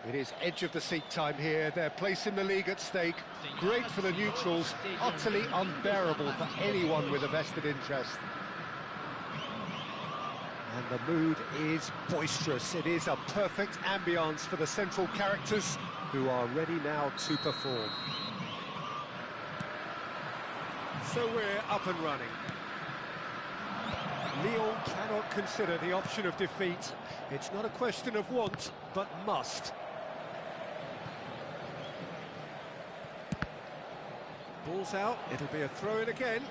It is edge of the seat time here, their place in the league at stake. Great for the neutrals, utterly unbearable for anyone with a vested interest. And the mood is boisterous. It is a perfect ambience for the central characters who are ready now to perform. So we're up and running. Lyon cannot consider the option of defeat. It's not a question of want, but must. Ball's out, it'll be a throw-in again.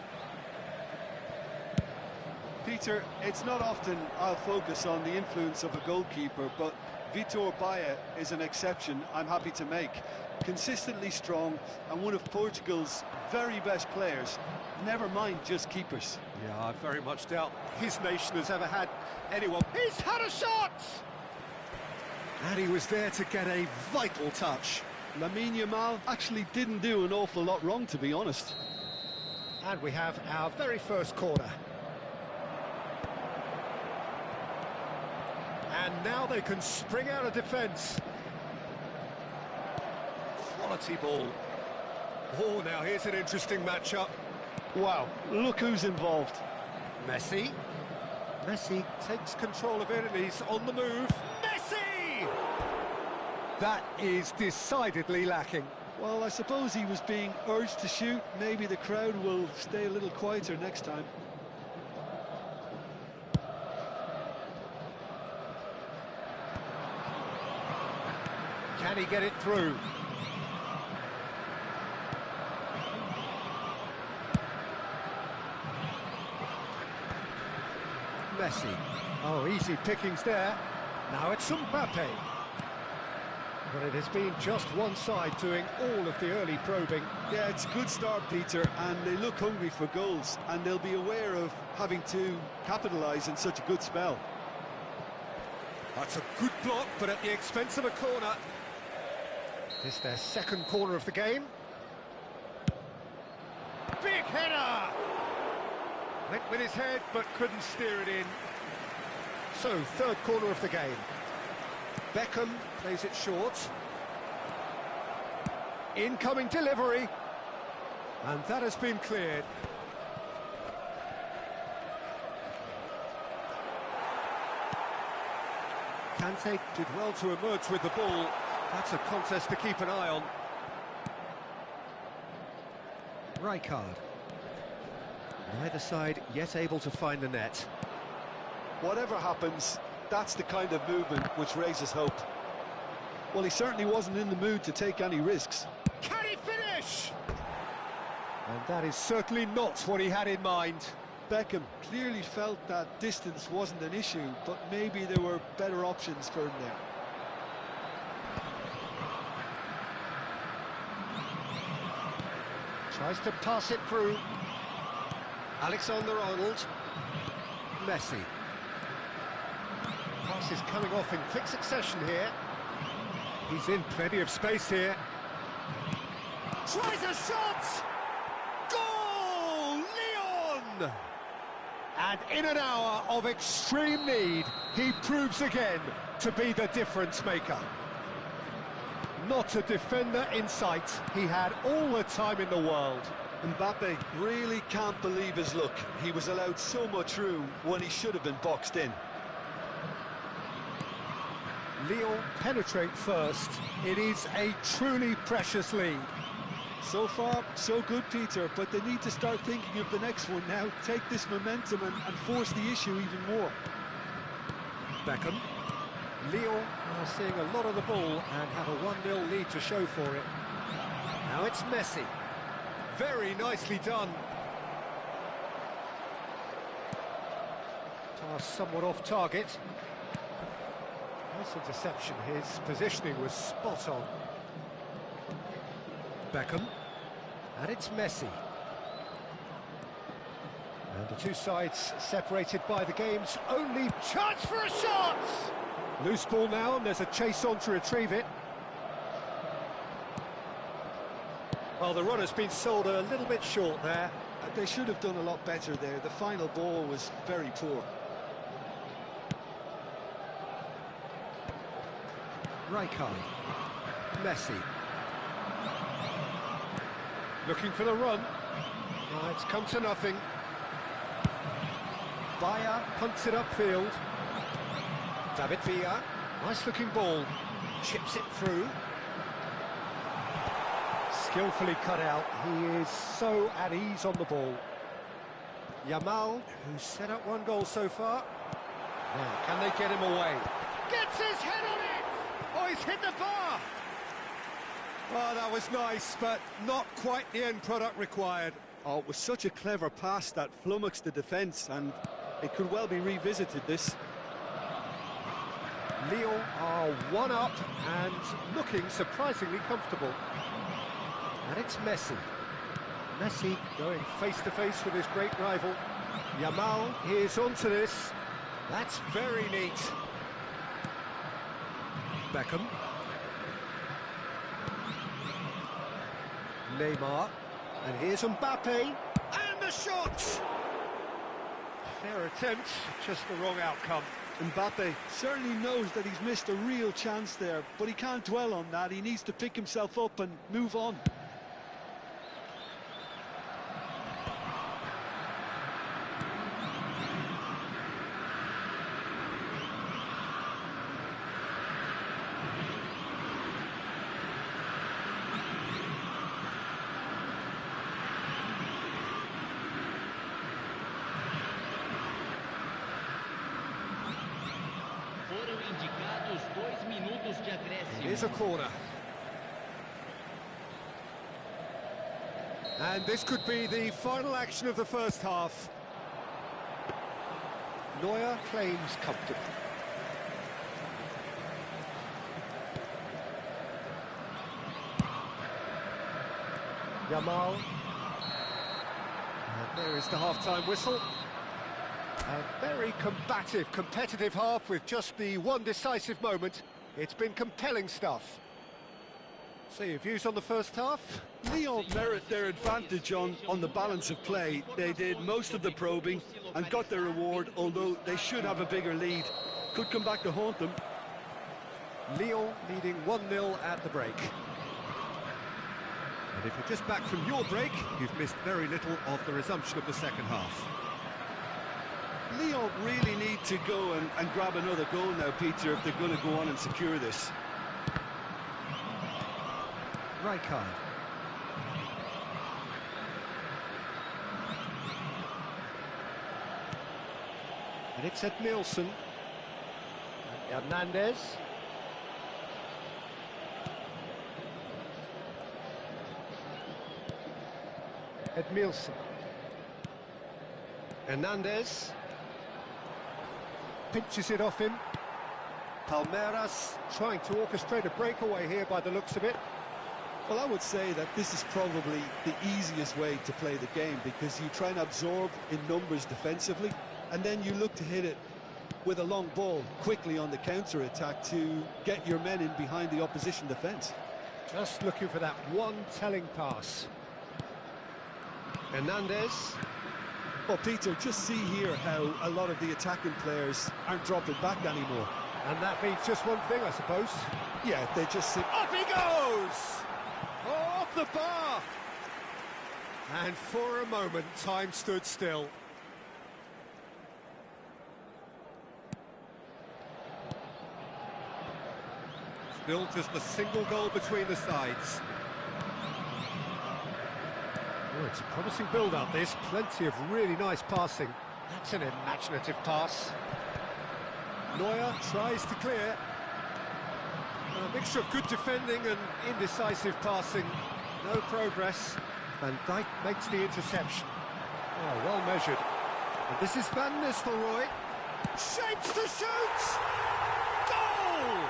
Peter, it's not often I'll focus on the influence of a goalkeeper, but Vitor Baia is an exception I'm happy to make. Consistently strong and one of Portugal's very best players, never mind just keepers. Yeah, I very much doubt his nation has ever had anyone. He's had a shot! And he was there to get a vital touch. Lamine Yamal actually didn't do an awful lot wrong, to be honest. And we have our very first corner. And now they can spring out of defence. Quality ball. Oh, now here's an interesting matchup. Wow, look who's involved. Messi. Messi takes control of it and he's on the move. Messi! That is decidedly lacking. Well, I suppose he was being urged to shoot. Maybe the crowd will stay a little quieter next time. Can he get it through? Messi. Oh, easy pickings there. Now it's Mbappe. But it has been just one side doing all of the early probing. Yeah, it's a good start, Peter, and they look hungry for goals, and they'll be aware of having to capitalise in such a good spell. That's a good block, but at the expense of a corner. This is their second corner of the game. Big header! Went with his head, but couldn't steer it in. So, third corner of the game. Beckham plays it short. Incoming delivery. And that has been cleared. Kante did well to emerge with the ball. That's a contest to keep an eye on. Rijkaard. Neither side yet able to find the net. Whatever happens, that's the kind of movement which raises hope. Well, he certainly wasn't in the mood to take any risks. Can he finish? And that is certainly not what he had in mind. Beckham clearly felt that distance wasn't an issue, but maybe there were better options for him there. Tries to pass it through. Alexander-Arnold. Messi. Pass is coming off in quick succession here. He's in plenty of space here. Tries a shot! Goal! Lyon! And in an hour of extreme need, he proves again to be the difference maker. Not a defender in sight. He had all the time in the world. Mbappe really can't believe his luck. He was allowed so much room when he should have been boxed in. Lyon penetrate first. It is a truly precious lead. So far, so good, Peter, but they need to start thinking of the next one now. Take this momentum and force the issue even more. Beckham. Lyon are seeing a lot of the ball and have a 1-0 lead to show for it. Now it's Messi. Very nicely done. Pass somewhat off target. Nice interception. His positioning was spot on. Beckham. And it's Messi. And the two sides separated by the game's only chance for a shot! Loose ball now, and there's a chase on to retrieve it. Well, the runner's been sold a little bit short there. They should have done a lot better there. The final ball was very poor. Rijkaard. Messi. Looking for the run. It's come to nothing. Bayer punts it upfield. David Villa. Nice looking ball. Chips it through. Skillfully cut out. He is so at ease on the ball. Yamal, who's set up one goal so far. Now, can they get him away? Gets his head on it! Oh, he's hit the bar! Oh, that was nice, but not quite the end product required. Oh, it was such a clever pass that flummoxed the defence, and it could well be revisited, this. Lyon are one up and looking surprisingly comfortable. And it's Messi. Messi going face-to-face with his great rival. Yamal is onto this. That's very neat. Beckham. Neymar. And here's Mbappe. And the shot! Fair attempt, just the wrong outcome. Mbappe certainly knows that he's missed a real chance there, but he can't dwell on that. He needs to pick himself up and move on. Here's a corner. And this could be the final action of the first half. Neuer claims comfortable. Yamal. And there is the half-time whistle. A very combative, competitive half with just the one decisive moment. It's been compelling stuff. So your views on the first half? Lyon merit their advantage on the balance of play. They did most of the probing and got their reward, although they should have a bigger lead. Could come back to haunt them. Lyon leading 1-0 at the break. And if you're just back from your break, you've missed very little of the resumption of the second half. Lyon really need to go and grab another goal now, Peter, if they're going to go on and secure this. Rijkaard. And it's Ed Nielsen. And Hernandez. Ed Nielsen. Hernandez. Pinches it off him. Palmeiras trying to orchestrate a breakaway here by the looks of it. Well, I would say that this is probably the easiest way to play the game, because you try and absorb in numbers defensively, and then you look to hit it with a long ball quickly on the counter-attack to get your men in behind the opposition defence. Just looking for that one telling pass. Hernandez. Well, Peter, just see here how a lot of the attacking players aren't dropping back anymore. And that means just one thing, I suppose. Yeah, they just... Up he goes! Oh, off the bar! And for a moment, time stood still. Still just a single goal between the sides. Oh, it's a promising build-up, this. Plenty of really nice passing. That's an imaginative pass. Neuer tries to clear. A mixture of good defending and indecisive passing. No progress. Van Dijk makes the interception. Oh, well measured. And this is Van Nistelrooy. Shapes to shoot! Goal!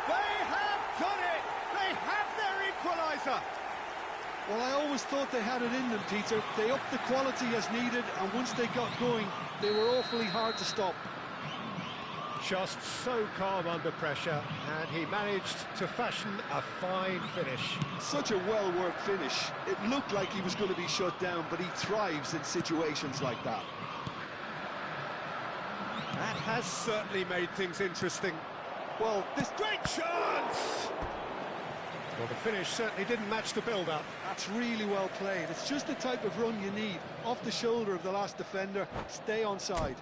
They have done it! They have their equaliser! Well, I always thought they had it in them, Peter. They upped the quality as needed, and once they got going, they were awfully hard to stop. Just so calm under pressure, and he managed to fashion a fine finish. Such a well-worked finish. It looked like he was going to be shut down, but he thrives in situations like that. That has certainly made things interesting. Well, this... Great chance! Well, the finish certainly didn't match the build-up. That's really well played. It's just the type of run you need. Off the shoulder of the last defender, stay onside.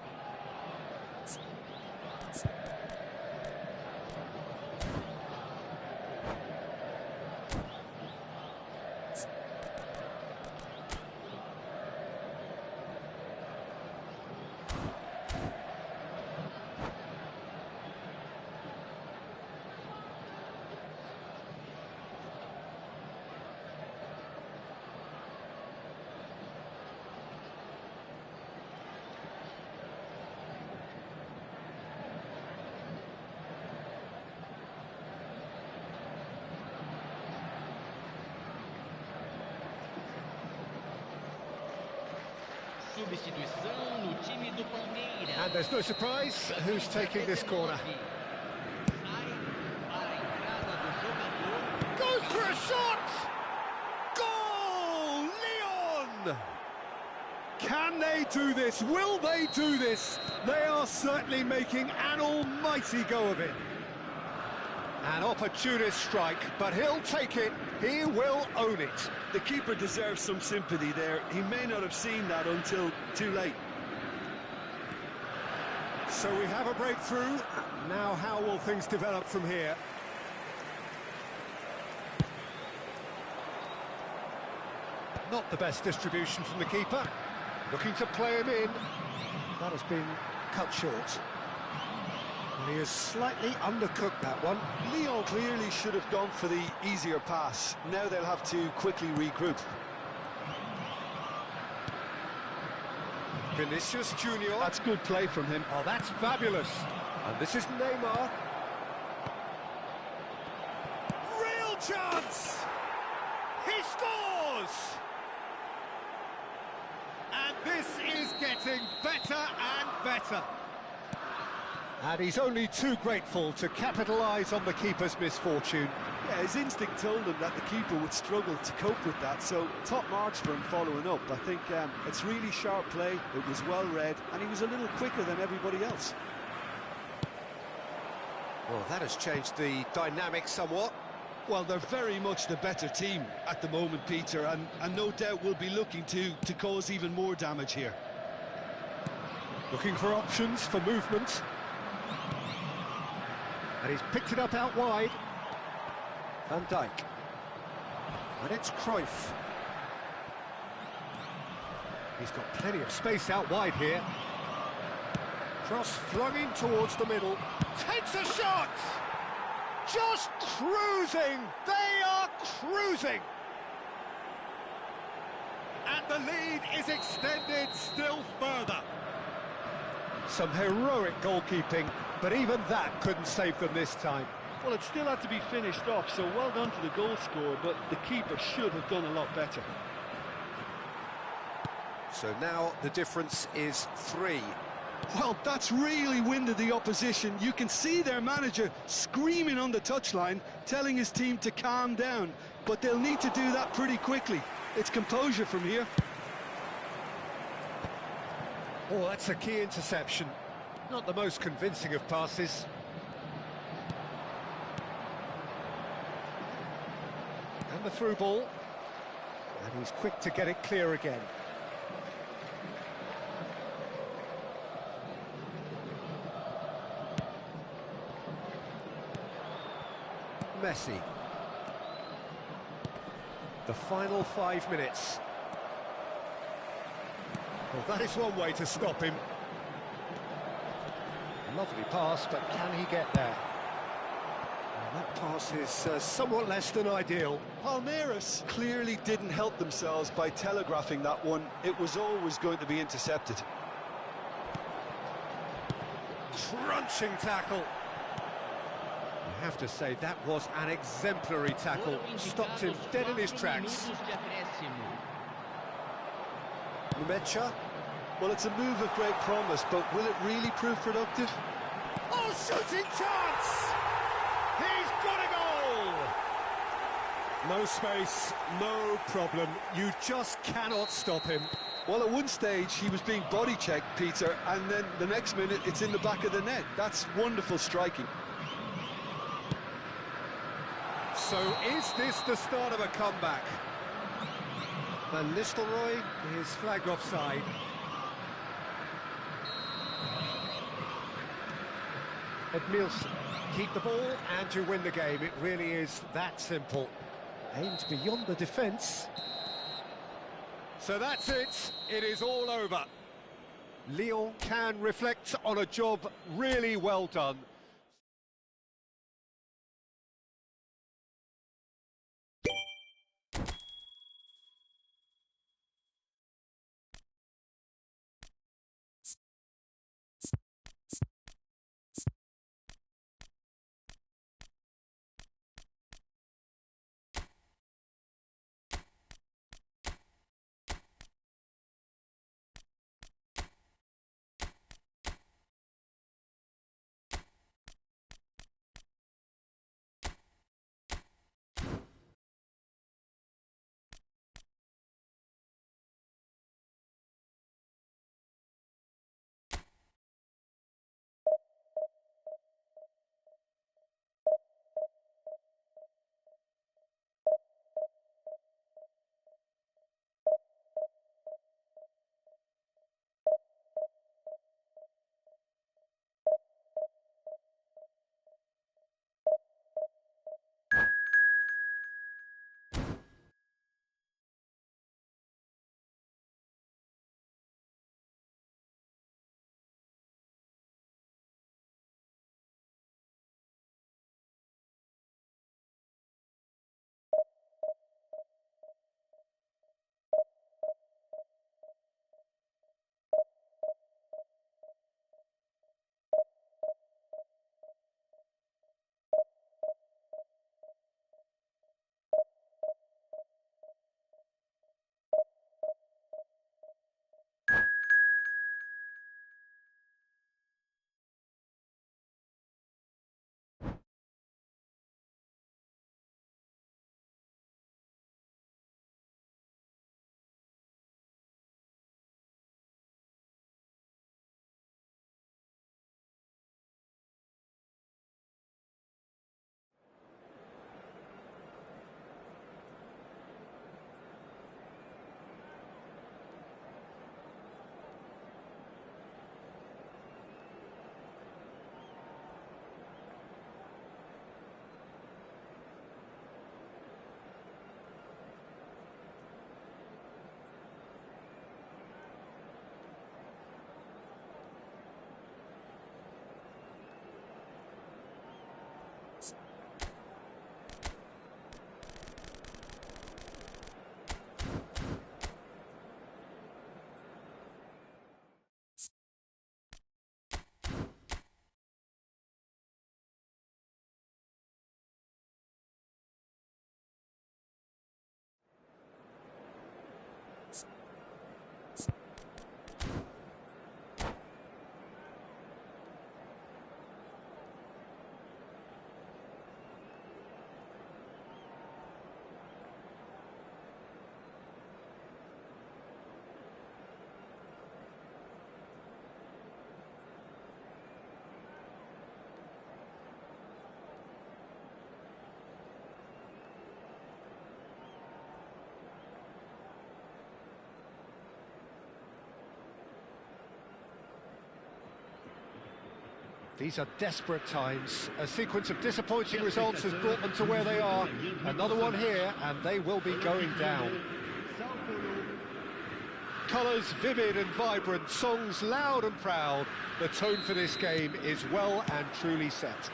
Substituição no time do Palmeiras. And there's no surprise who's taking this corner. Goes for a shot! Goal! Leon! Can they do this? Will they do this? They are certainly making an almighty go of it. An opportunist strike, but he'll take it. He will own it. The keeper deserves some sympathy there. He may not have seen that until too late. So we have a breakthrough. Now how will things develop from here? Not the best distribution from the keeper. Looking to play him in. That has been cut short. And he has slightly undercooked that one. Leon clearly should have gone for the easier pass. Now they'll have to quickly regroup. Vinicius Junior. That's good play from him. Oh, that's fabulous. And this is Neymar. Real chance! He scores! And this is getting better and better. And he's only too grateful to capitalise on the keeper's misfortune. Yeah, his instinct told him that the keeper would struggle to cope with that, so top marks for him following up. I think it's really sharp play, it was well read, and he was a little quicker than everybody else. Well, that has changed the dynamic somewhat. Well, they're very much the better team at the moment, Peter, and no doubt will be looking to cause even more damage here. Looking for options for movement. And he's picked it up out wide. Van Dijk. And it's Cruyff. He's got plenty of space out wide here. Cross flung in towards the middle. Takes a shot! Just cruising! They are cruising! And the lead is extended still further. Some heroic goalkeeping, but even that couldn't save them this time. Well, it still had to be finished off, so well done to the goal scorer, but the keeper should have done a lot better. So now the difference is 3. Well, that's really winded the opposition. You can see their manager screaming on the touchline, telling his team to calm down, but they'll need to do that pretty quickly. It's composure from here. Oh, that's a key interception. Not the most convincing of passes. And the through ball. And he's quick to get it clear again. Messi. The final 5 minutes. Well, that is one way to stop him. Lovely pass, but can he get there? Well, that pass is somewhat less than ideal. Palmeiras clearly didn't help themselves by telegraphing that one. It was always going to be intercepted. Crunching tackle. I have to say, that was an exemplary tackle. Stopped him dead in his tracks. Mecha. Well, it's a move of great promise, but will it really prove productive? Oh, shooting chance! He's got a goal! No space, no problem. You just cannot stop him. Well, at one stage, he was being body-checked, Peter, and then the next minute, it's in the back of the net. That's wonderful striking. So is this the start of a comeback? Van Nistelrooy is flagged offside. Edmilson, keep the ball and you win the game. It really is that simple. Aimed beyond the defence. So that's it. It is all over. Lyon can reflect on a job really well done. These are desperate times. A sequence of disappointing results has brought them to where they are. Another one here, and they will be going down. Colours vivid and vibrant, songs loud and proud. The tone for this game is well and truly set.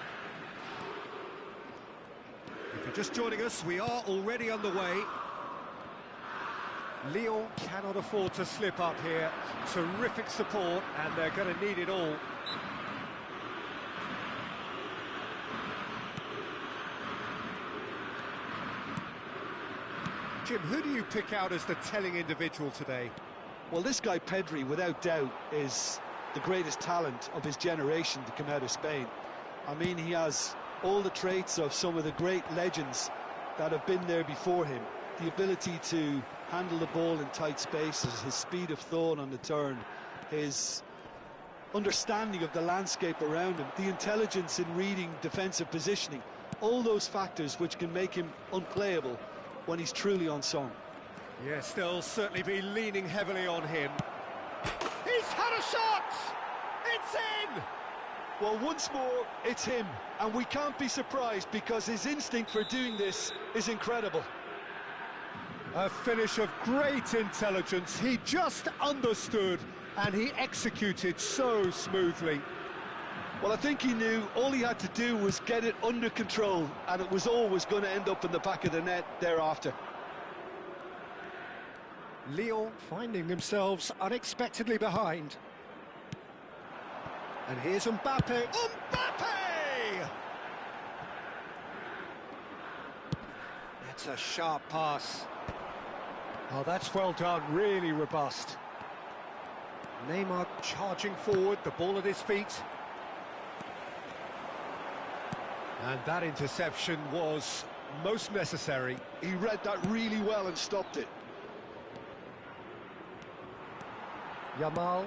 If you're just joining us, we are already underway. Lyon cannot afford to slip up here. Terrific support, and they're going to need it all. Jim, who do you pick out as the telling individual today? Well, this guy Pedri, without doubt, is the greatest talent of his generation to come out of Spain. I mean, he has all the traits of some of the great legends that have been there before him. The ability to handle the ball in tight spaces, his speed of thought on the turn, his understanding of the landscape around him, the intelligence in reading defensive positioning. all those factors which can make him unplayable when he's truly on song. Yes, they'll certainly be leaning heavily on him. He's had a shot! It's in! Well, once more, it's him, and we can't be surprised because his instinct for doing this is incredible. A finish of great intelligence. He just understood, and he executed so smoothly. Well, I think he knew all he had to do was get it under control, and it was always going to end up in the back of the net thereafter. Lyon finding themselves unexpectedly behind. And here's Mbappe. Mbappe! That's a sharp pass. Oh, that's well done, really robust. Neymar charging forward, the ball at his feet. And that interception was most necessary. He read that really well and stopped it. Yamal.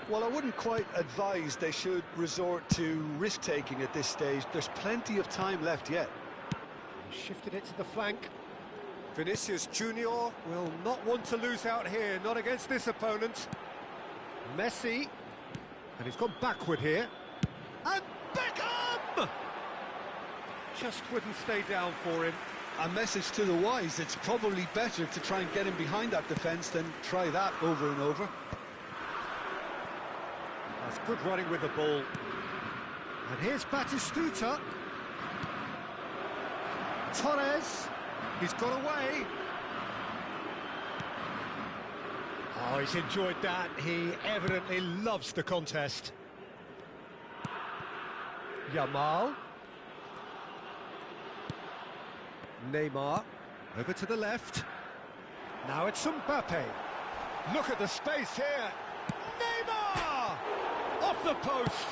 Well, I wouldn't quite advise they should resort to risk-taking at this stage. There's plenty of time left yet. Shifted it to the flank. Vinicius Junior will not want to lose out here, not against this opponent. Messi. And he's gone backward here. And Beckham! Just wouldn't stay down for him. A message to the wise, it's probably better to try and get him behind that defence than try that over and over. That's good running with the ball. And here's Batistuta. Torres. He's got away. Oh, he's enjoyed that. He evidently loves the contest. Yamal. Neymar. Over to the left. Now it's Mbappe. Look at the space here. Neymar! Off the post.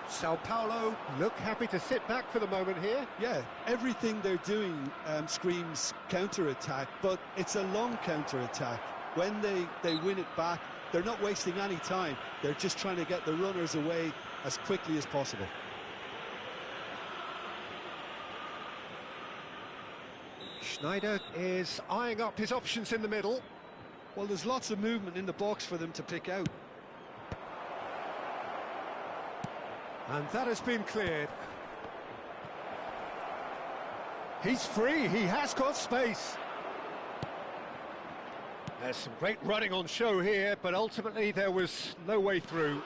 Sao Paulo look happy to sit back for the moment here. Yeah, everything they're doing screams counter-attack, but it's a long counter-attack. When they win it back, they're not wasting any time. They're just trying to get the runners away as quickly as possible. Schneider is eyeing up his options in the middle. Well, there's lots of movement in the box for them to pick out. And that has been cleared. He's free, he has got space. There's some great running on show here, but ultimately there was no way through.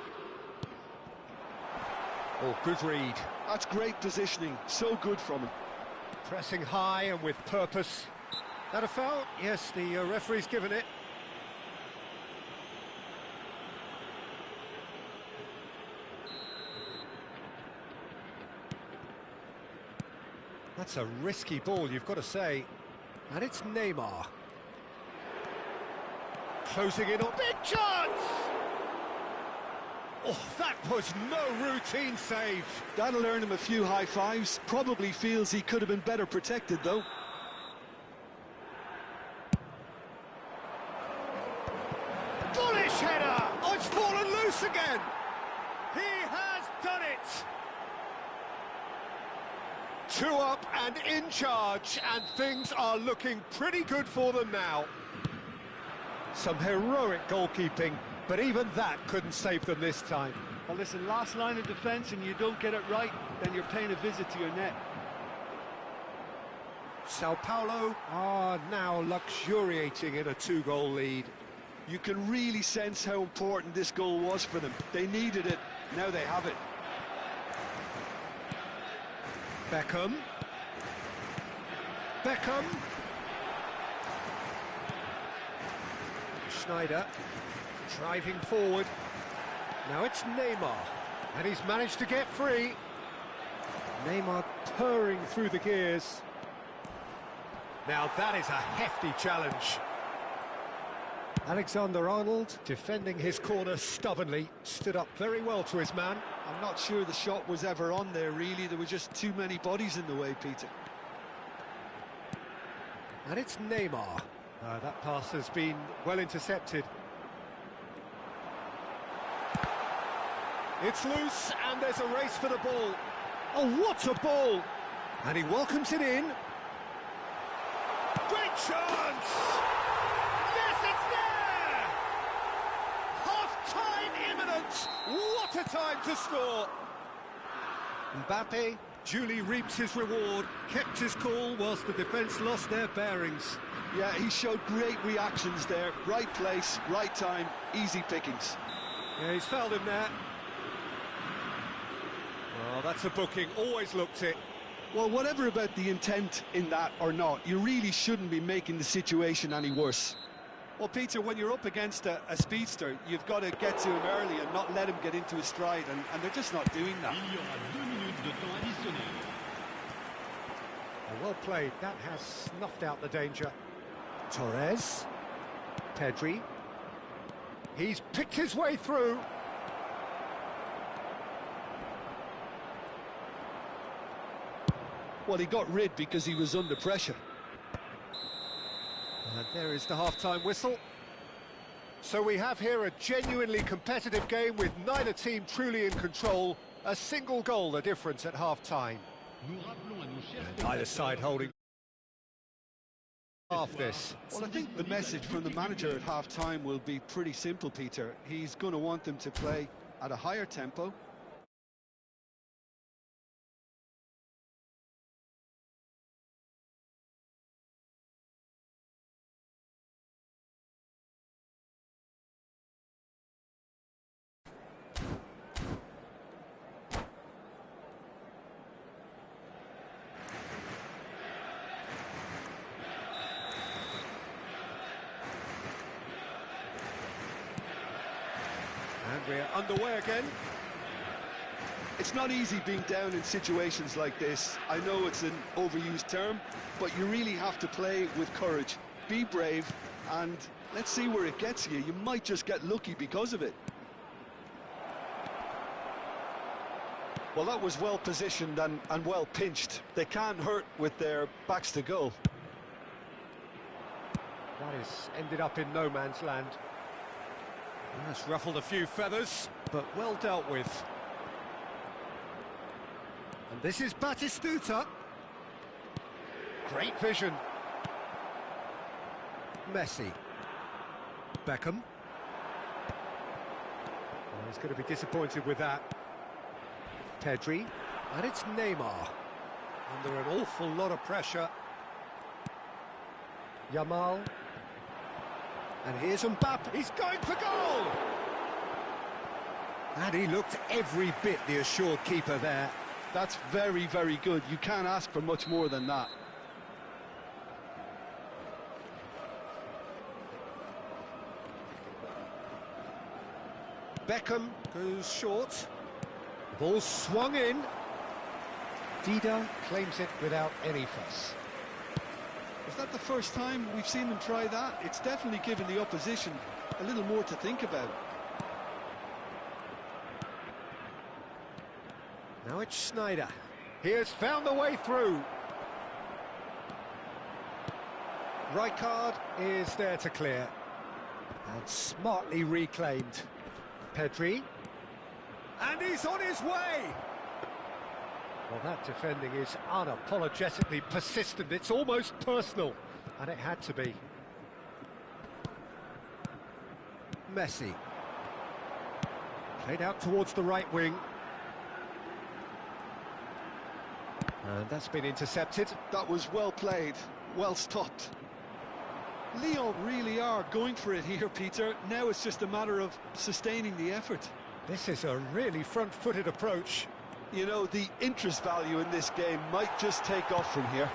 Oh, good read. That's great positioning, so good from him. Pressing high and with purpose. That a foul? Yes, the referee's given it. That's a risky ball, you've got to say. And it's Neymar. Closing in on... Big chance! Oh, that was no routine save. That'll earn him a few high fives. Probably feels he could have been better protected, though. Bullish header! Oh, it's fallen loose again! He has done it! 2 up and in charge, and things are looking pretty good for them now. Some heroic goalkeeping, but even that couldn't save them this time. Well, listen, last line of defence and you don't get it right, then you're paying a visit to your net. Sao Paulo are now luxuriating in a 2-goal lead. You can really sense how important this goal was for them. They needed it, now they have it. Beckham. Beckham. Schneider driving forward. Now it's Neymar, and he's managed to get free. Neymar purring through the gears. Now that is a hefty challenge. Alexander-Arnold, defending his corner stubbornly, stood up very well to his man. I'm not sure the shot was ever on there, really. There were just too many bodies in the way, Peter. And it's Neymar. That pass has been well intercepted. It's loose, and there's a race for the ball. Oh, what a ball! And he welcomes it in. Great chance! Yes, it's there! Half-time imminent! What a time to score! Mbappe duly reaps his reward, kept his cool whilst the defence lost their bearings. Yeah, he showed great reactions there. Right place, right time, easy pickings. Yeah, he's fouled him there. Well, that's a booking, always looked it. Well, whatever about the intent in that or not, you really shouldn't be making the situation any worse. Well, Peter, when you're up against a speedster, you've got to get to him early and not let him get into his stride, and they're just not doing that. Well played, that has snuffed out the danger. Torres, Pedri, he's picked his way through. Well, he got rid because he was under pressure. And there is the half-time whistle. So we have here a genuinely competitive game with neither team truly in control. A single goal the difference at half-time. And either side holding half this. Well, I think the message from the manager at half-time will be pretty simple, Peter. He's going to want them to play at a higher tempo. And we're underway again. It's not easy being down in situations like this. I know it's an overused term, but you really have to play with courage. Be brave, and let's see where it gets you. You might just get lucky because of it. Well, that was well positioned and well pinched. They can't hurt with their backs to goal. That has ended up in no man's land. That's ruffled a few feathers, but well dealt with. And this is Batistuta. Great vision. Messi. Beckham. Well, he's going to be disappointed with that. Pedri. And it's Neymar. Under an awful lot of pressure. Yamal. And here's Mbappe, he's going for goal! And he looked every bit the assured keeper there. That's very, very good. You can't ask for much more than that. Beckham goes short. The ball swung in. Dida claims it without any fuss. Is that the first time we've seen them try that? It's definitely given the opposition a little more to think about. Now it's Schneider. He has found the way through. Rijkaard is there to clear. And smartly reclaimed. Pedri. And he's on his way! Well, that defending is unapologetically persistent. It's almost personal, and it had to be. Messi. Played out towards the right wing. And that's been intercepted. That was well played, well stopped. Lyon really are going for it here, Peter. Now it's just a matter of sustaining the effort. This is a really front-footed approach. You know, the interest value in this game might just take off from here.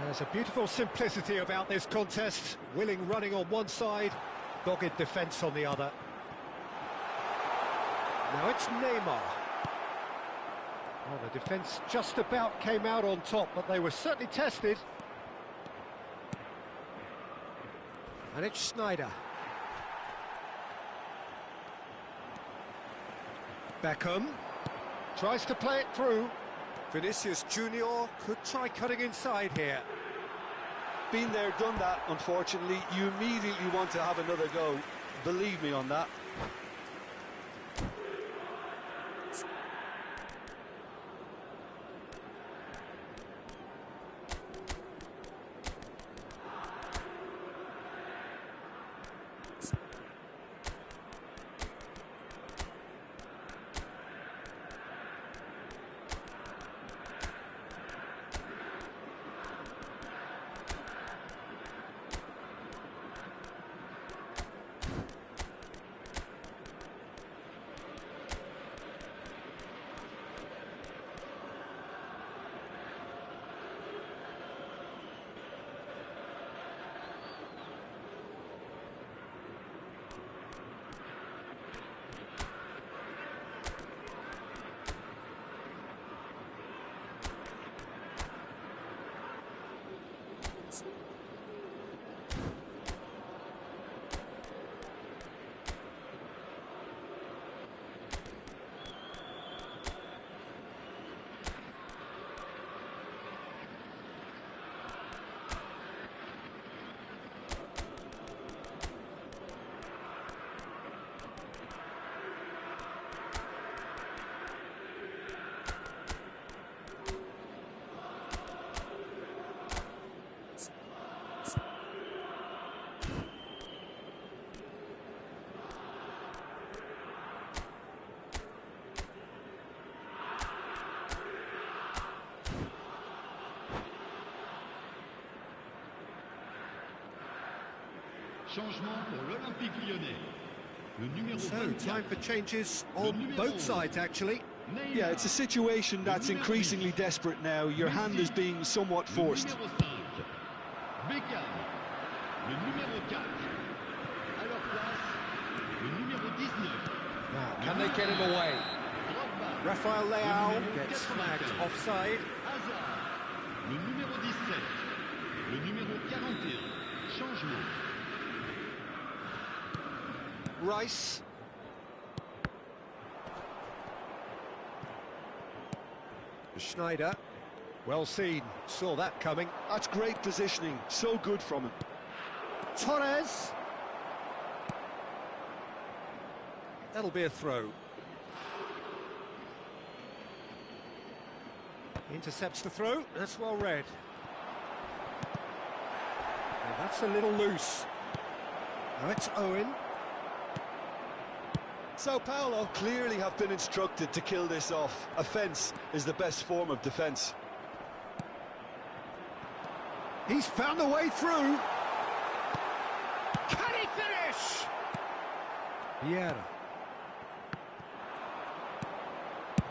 There's a beautiful simplicity about this contest. Willing running on one side, dogged defence on the other. Now it's Neymar. Well, the defence just about came out on top, but they were certainly tested. And it's Schneider. Beckham tries to play it through. Vinicius Junior could try cutting inside here. Been there, done that, unfortunately. You immediately want to have another go. Believe me on that. Changement pour l'Olympique Lyonnais. Le numéro So, 24. time for changes on both sides, actually. Yeah, it's a situation that's increasingly desperate now. Your hand is being somewhat forced. Le numéro 5. Beckham. Le numéro 4. À leur place, le numéro 19. Now, can they get him away? Drogba. Rafael Leao gets snagged offside. Hazard. Le numéro 17. Le numéro 41. Changement. Rice. Schneider. Well seen. Saw that coming. That's great positioning. So good from him. Torres. That'll be a throw. Intercepts the throw. That's well read. Well, that's a little loose. Now it's Owen. Sao Paulo clearly have been instructed to kill this off. Offence is the best form of defence. He's found a way through. Can he finish? Vieira.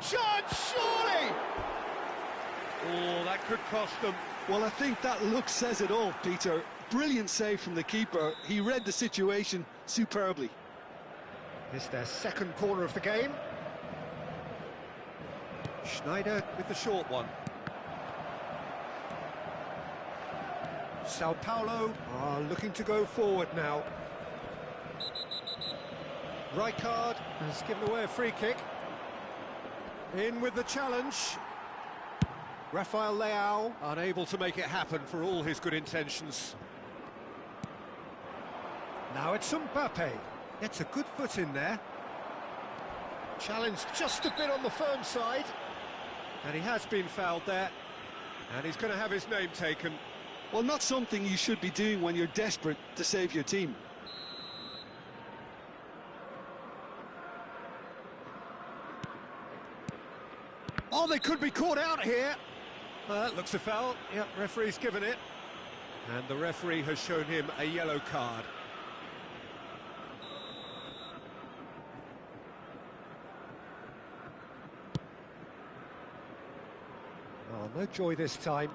Chance, surely! Oh, that could cost them. Well, I think that look says it all, Peter. Brilliant save from the keeper. He read the situation superbly. It's their second corner of the game. Schneider with the short one. Sao Paulo are looking to go forward now. Rijkaard has given away a free kick. In with the challenge. Rafael Leao unable to make it happen for all his good intentions. Now it's Mbappe. Gets a good foot in there. Challenge just a bit on the firm side. And he has been fouled there. And he's going to have his name taken. Well, not something you should be doing when you're desperate to save your team. Oh, they could be caught out here. That looks a foul. Yep, referee's given it. And the referee has shown him a yellow card. Oh, no joy this time.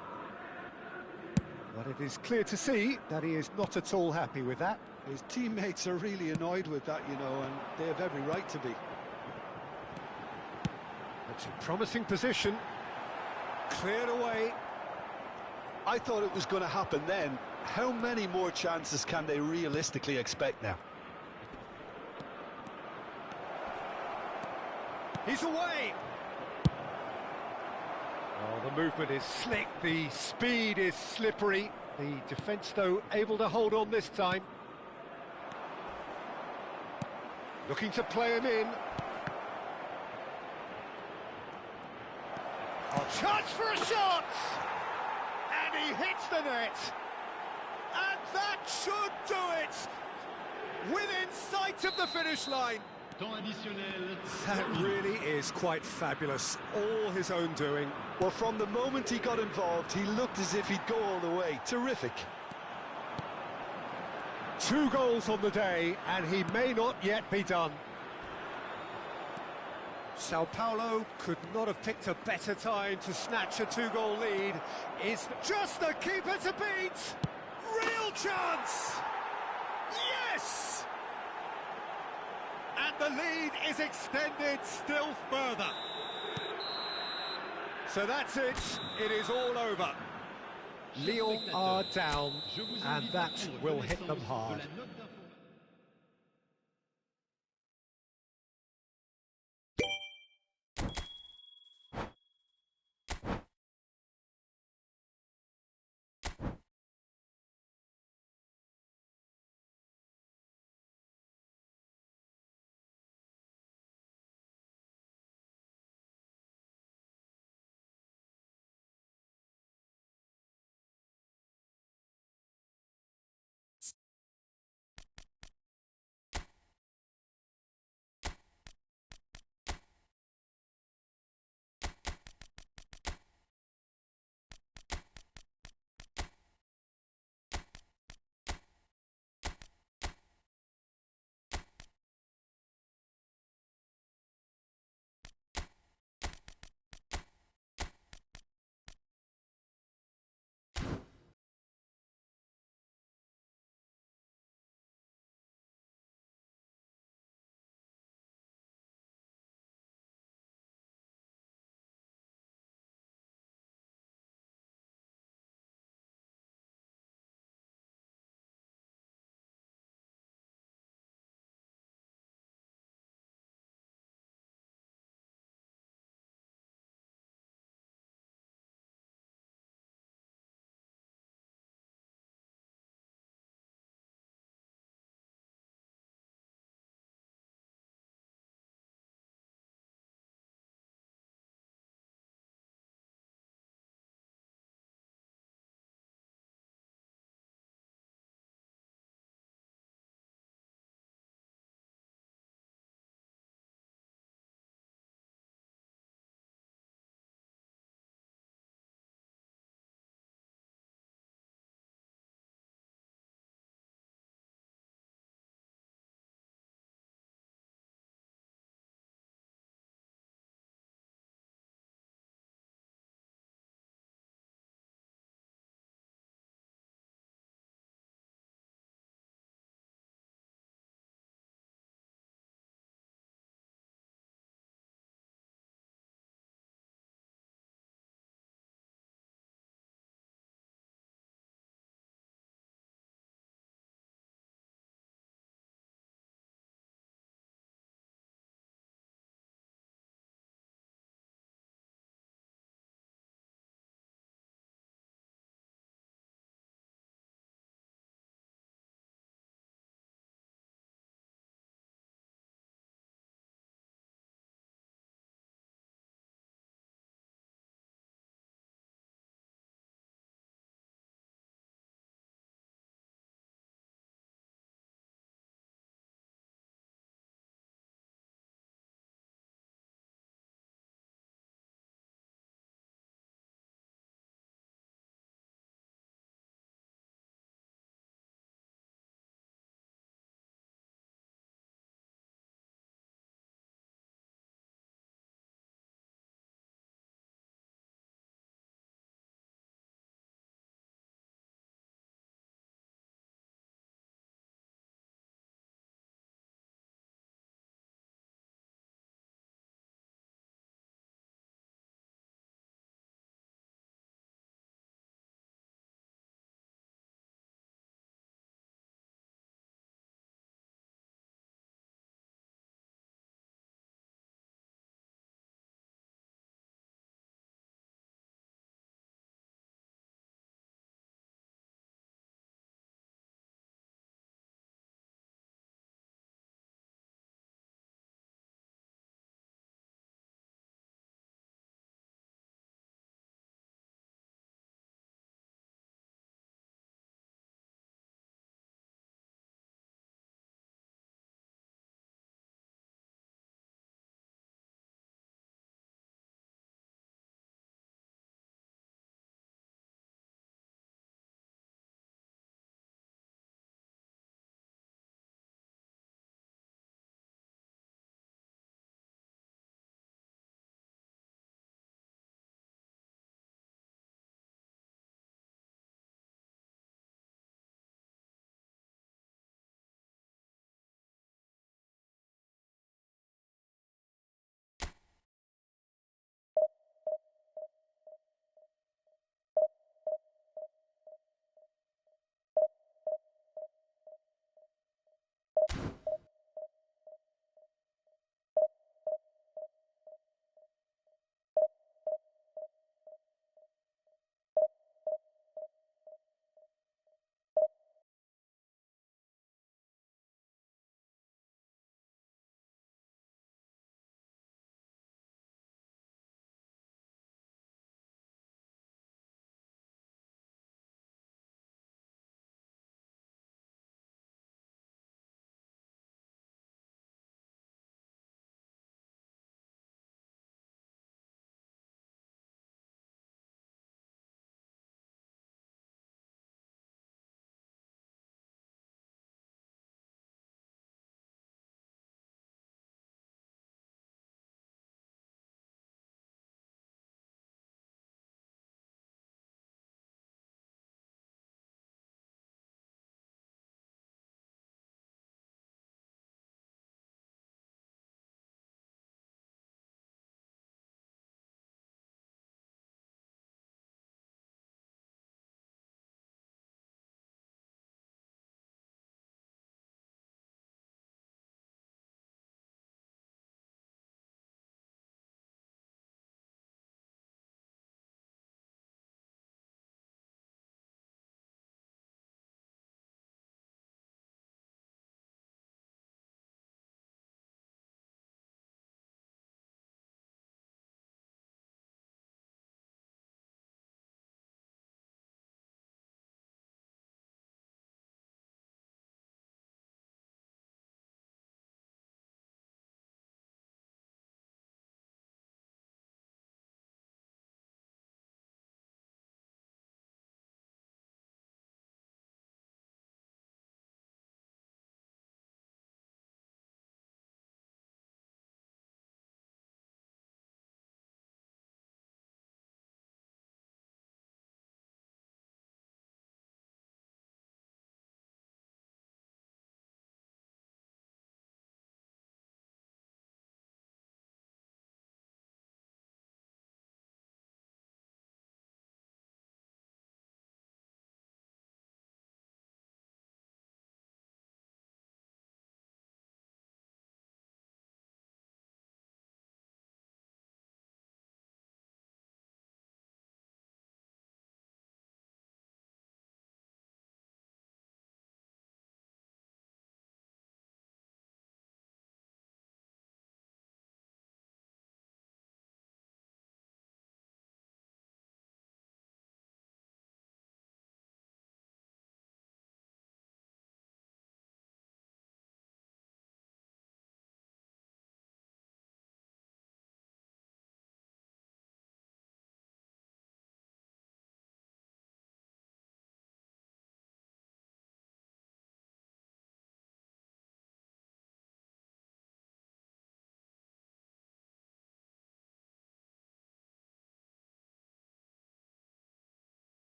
But it is clear to see that he is not at all happy with that. His teammates are really annoyed with that, you know, and they have every right to be. It's a promising position. Cleared away. I thought it was going to happen then. How many more chances can they realistically expect now? He's away. Oh, the movement is slick, the speed is slippery. The defence, though, able to hold on this time. Looking to play him in. Oh, chance for a shot! And he hits the net. And that should do it! Within sight of the finish line. Temps additionnel. That really is quite fabulous. All his own doing. Well, from the moment he got involved, he looked as if he'd go all the way. Terrific. 2 goals on the day, and he may not yet be done. Sao Paulo could not have picked a better time to snatch a 2-goal lead. Is just the keeper to beat. Real chance. Yes! And the lead is extended still further. So that's it. It is all over. Lyon are down, and that will hit them hard.